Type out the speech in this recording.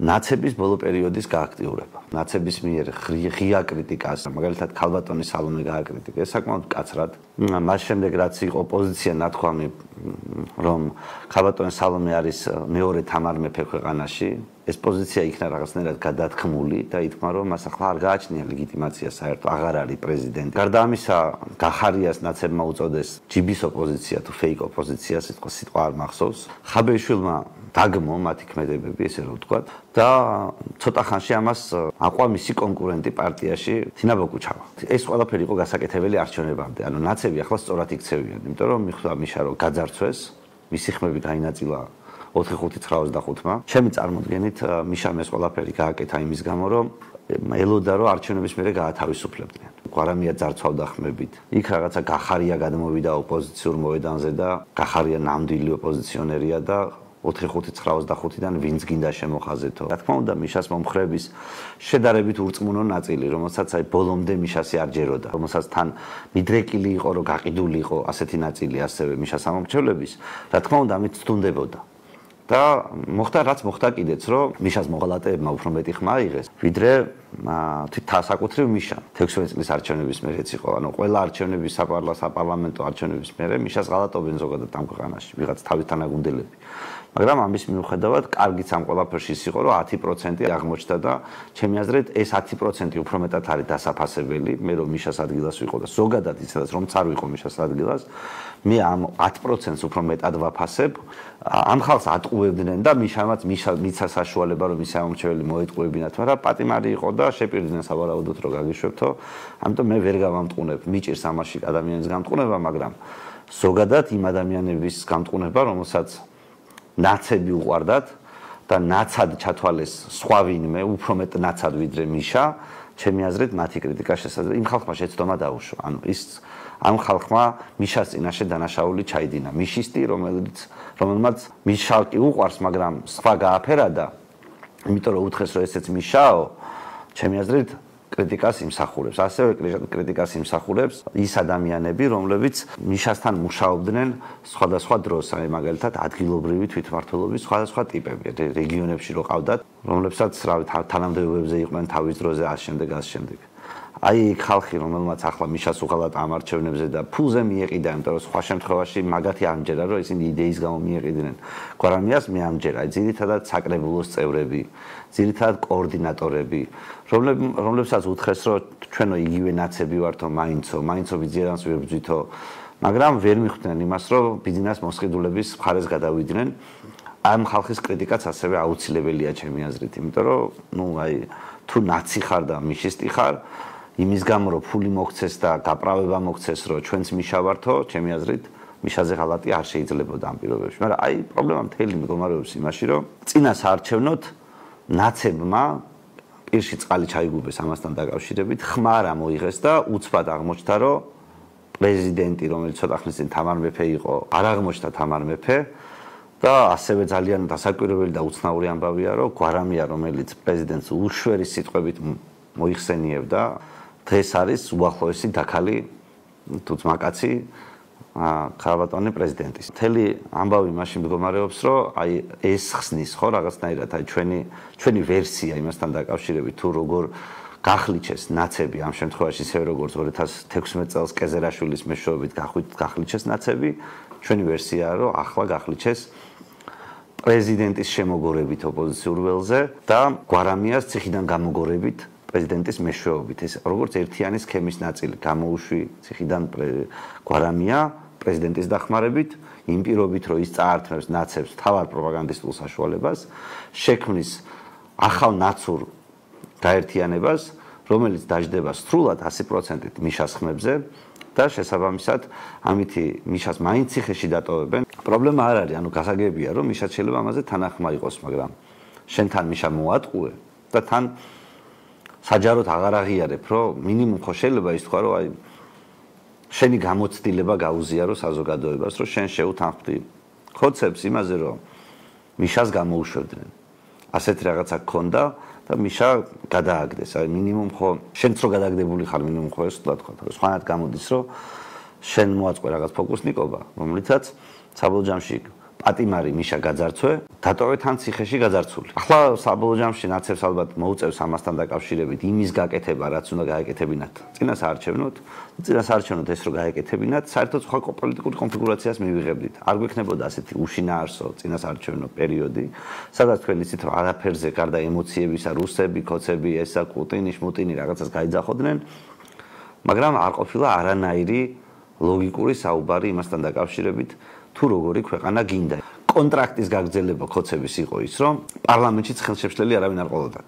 ნაცების ბოლო პერიოდის გააქტიურება. ნაცების მიერ ღია კრიტიკას, მაგალითად ქალბატონი სალომე გააკრიტიკა, ეს საკმაოდ მკაცრად. მას შემდეგ რაც იყო პოზიცია ნათქვამი, რომ ქალბატონი სალომე არის მეორე თამარ მეფე ქვეყანაში, ეს პოზიცია იქნა რაღაცნაირად გადათქმული და ითქმა, რომ მას ახლა არ გააჩნია ლეგიტიმაცია საერთოდ, აღარ არის პრეზიდენტი. გარდა ამისა, გახარიას ნაცებმა უწოდეს ჯიბის ოპოზიცია თუ ფეიქ ოპოზიცია, სიტყვა არ მახსოვს. ხაბეიშვილმა დაგმო მათი ქმედებები, ესე რომ ვთქვათ, და ცოტა ხანში ამას აყვა მისი კონკურენტი პარტიაში თინა ბოკუჩავა. ეს ყველაფერი იყო გასაკეთებელი არჩევნებამდე. ანუ ნაცები ახლა სწორად იქცევიან, იმიტომ რომ მიხვდა მიშა რომ გაძარცვეს, მისი ხმები გაინაწილა 4-5-95-მა. ჩემი წარმოდგენით მიშამ ეს ყველაფერი გააკეთა იმის გამო, რომ ელოდა რომ არჩევნების მერე გაათავისუფლებდნენ. გვარამია ძარცვავდა ხმებით. იქ რაღაცა გახარია გადმოვიდა ოპოზიციურ მოედანზე და გახარია ნამდვილი ოპოზიციონერია და 4-5-95-დან ვინც გინდა შემოხაზეთო. რა თქმა უნდა, მიშას მომხრების შედარებით ურწმუნო ნაწილი, რომელსაც აი ბოლომდე მიშასი არ ჯეროდა, რომელსაც თან მიდრეკილი იყო, რომ გაყიდული იყო ასეთი ნაწილი ასევე მიშას ამომრჩევლების, რა თქმა უნდა, ამით ცდუნდებოდა. და მოხდა რაც მოხდა კიდეც, რომ მიშას მოღალატეებმა უფრო მეტი ხმა აიღეს, ვიდრე საკუთრივ მიშამ. 16 წლის არჩევნების მერეც იყო, ანუ ყველა არჩევნების საპარლამენტო არჩევნების მერე მიშას ღალატობენ ზოგადად ამ ქვეყანაში, ვიღაც თავის თანაგუნდელები. მაგრამ ამის მიუხედავად, კარგიც ამ ყველაფერში ის იყო, რომ 10% აღმოჩნდა და ჩემი აზრით ეს 10% უფრო მეტად არის დასაფასებელი, მე რომ მიშას ადგილას ვიყო და ზოგადად ისედაც რომ წარ ვიყო მიშას ადგილას, მე ამ 10%-ს უფრო მეტად ვაფასებ, ამ ხალხს ატყუებდნენ და მიშამაც მიცა საშუალება რომ ის ამომრჩეველი მოეტყუებინათ, მაგრამ პატიმარი იყო და შეპირდნენ სავარაუდოდ რომ გაგიშვებთო, ამიტომ მე ვერ გავამტყუნებ, მიჭირს ამაში ადამიანის გამტყუნება, მაგრამ ზოგადად იმ ადამიანების გამტყუნება, რომელსაც ნაცები უყვარდათ და ნაცად ჩათვალეს სხვა ვინმე, უფრო მეტ ნაცად ვიდრე მიშა, ჩემი აზრით მათი კრიტიკა შესაძლოა. იმ ხალხმა შეცდომა დაუშვა. ანუ ის ამ ხალხმა მიშას წინაშე დანაშაული ჩაიდინა. მიშისტი, რომელმაც მიშა კი უყვარს, მაგრამ სხვა გააფერა და იმიტომ რომ უთხრეს რომ ესეც მიშაო, ჩემი აზრით კრიტიკას იმსახურებს. ასევე კრიტიკას იმსახურებს ის ადამიანები, რომლებიც მიშასთან მუშაობდნენ სხვადასხვა დროს, აი მაგალითად ადგილობრივი თვითმმართველობის სხვადასხვა ტიპები, რეგიონებში რო ყავდათ, რომლებსაც თანამდებობებზე იყვნენ თავის დროზე ამ შემდეგ. აი ხალხი, რომელმაც ახლა მიშას უღალატა ამ არჩევნებზე და ფულზე მიეყიდა, იმიტომ რომ სხვა შემთხვევაში მაგათი ამჯერა, რომ ისინი იდეის გამო მიეყიდნენ. გვარამიას მე ამჯერა, ძირითადად საკრებულოს წევრები, ძირითადად კოორდინატორები, რომლებსაც უთხრეს, რომ ჩვენო იგივე ნაცები ვართო, მაინცო ბიძიანას ვებძვითო, მაგრამ ვერ მიხვდნენ იმას, რომ ბიძინას მოსყიდულების მხარეს გადავიდნენ. ამ ხალხის კრიტიკაც ასევე აუცილებელია ჩემი აზრით, იმიტომ რომ თუ ნაცი ხარ და მიშისტი ხარ, იმის გამო რომ ფული მოგცეს და გაправება მოგცეს, რომ ჩვენც მიშა ვართო, ჩემი აზრით მიშაზე ღალატი არ შეიძლებოდა ამ პირობებში. მაგრამ აი პრობლემა მთელი მდგომარეობს იმაში, რომ წინა საარჩევნოდ ნაცებმა პირში წყალი ჩაიგუბეს ამასთან დაკავშირებით, ხმა რა მოიღეს და უცბად აღმოჩნდა, რომ პრეზიდენტი, რომელიც ცოტა ხნის წინ თამარ მეფე იყო, არ აღმოჩნდა თამარ მეფე და ასევე ძალიან დასაკვირვებელი და უცნაური ამბავია, რომ გვარამია, რომელიც პრეზიდენტს უშვერის სიტყვებით მოიხსენიებდა, დღეს არის უახლოესი დაქალი თუ ძმაკაცი ქალბატონი პრეზიდენტის. მთელი ამბავი მაშინ მდგომარეობს, რომ აი ეს ხსნის ხო რაღაცნაირად აი ჩვენი ვერსია იმასთან დაკავშირებით, თუ როგორ გახლიჩეს ნაცები ამ შემთხვევაში, ისე როგორც 2016 წელს კეზერაშვილის მეშვეობით გახლიჩეს ნაცები, ჩვენი ვერსიაა, რომ ახლა გახლიჩეს პრეზიდენტის შემოგორებით ოპოზიციურ ველზე და გვარამიას ციხიდან გამოგორებით პრეზიდენტის მეშვეობით. ეს როგორც ერთიანი სქემის ნაწილი, გამოუშვი ციხიდან გვარამია პრეზიდენტის დახმარებით, იმ პირობით, რომ ის წაართმევს ნაცებს თავად პროპაგანდისტულ საშუალებას, შექმნის ახალ ნაცურ გაერთიანებას, რომელიც დაждდება სრულად 100%-ით მიშას ხმებზე და შესაბამისად ამითი მიშას მაინც ციხეში დატოვებენ. პრობლემა არ არის, ანუ გასაგებია, რომ მიშა შეიძლება ამაზე თანახმა იყოს, მაგრამ შენთან მიშა მოატყუე და თან საჯაროდ აღარ აღიარებ, რომ მინიმუმ ხო შეიძლება ის თქვა, რომ აი შენი გამოცდილება გაუზიარო საზოგადოებას, რომ შენ შეუთანხმდი ხოცებს იმაზე, რომ მიშას გამოუშვებდნენ. ასეთი რაღაცა გქონდა და მიშა გადააგდეს. აი მინიმუმ ხო შენც რო გადააგდებული ხარ, მინიმუმ ხო ეს თქვა, რომ სხვანაირად გამოდის, რომ შენ მოაწყვე რაღაც ფოკუსნიკობა, რომლითაც საბოლოო ჯამში პატიმარი მიშა გაძარცვე დატოვეთ ან ციხეში გაძარცული. ახლა საბოლოო ჯამში ნაცებს ალბათ მოუწევს ამასთან დაკავშირებით იმის გაკეთება, რაც უნდა გაეკეთებინათ. წინასაარჩევნოდ ეს რო გაეკეთებინათ, საერთოდ სხვა პოლიტიკური კონფიგურაციას მივიღებდით. არ გვექნებოდა ასეთი უშინაარსო წინასაარჩევნო პერიოდი, სადაც თქვენ იცით რომ არაფერზე გარდა ემოციებისა, რუსები, ქოცები, ესა პუტინი, შმუტინი რაღაცას გაიძახოდნენ, მაგრამ არ ყოფილა არანაირი ლოგიკური საუბარი იმასთან დაკავშირებით, თუ როგორი ქვეყანა გინდა. კონტრაქტის გაგრძელება ქოცების იყო ის, რომ პარლამენტშიც ხელშემშლელი არავინ არ ყოლოდათ.